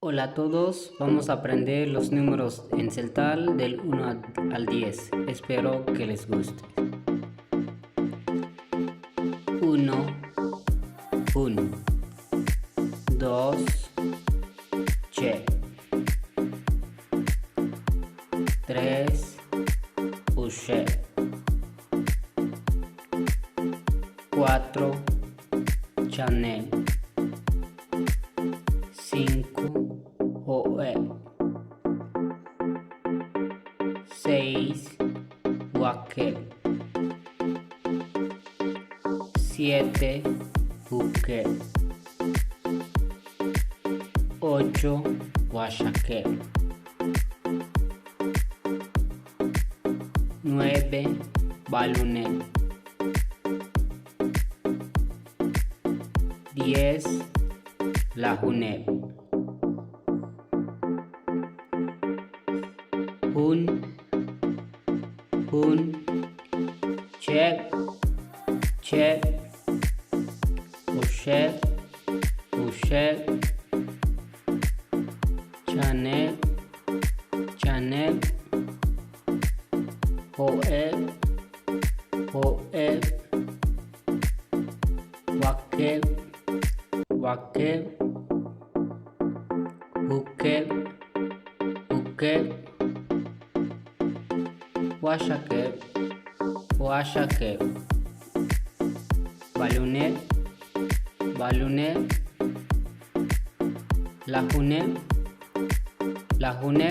Hola a todos, vamos a aprender los números en celtal del 1 al 10. Espero que les guste. 1, 2, che. 3, ushe. 4, chane. 5, oe. 6, wake. 7, buque. 8, washake. 9, balune. 10, lahune. Hun, check, ushe, chane, oe, wake, buque, washake, balune, lahune,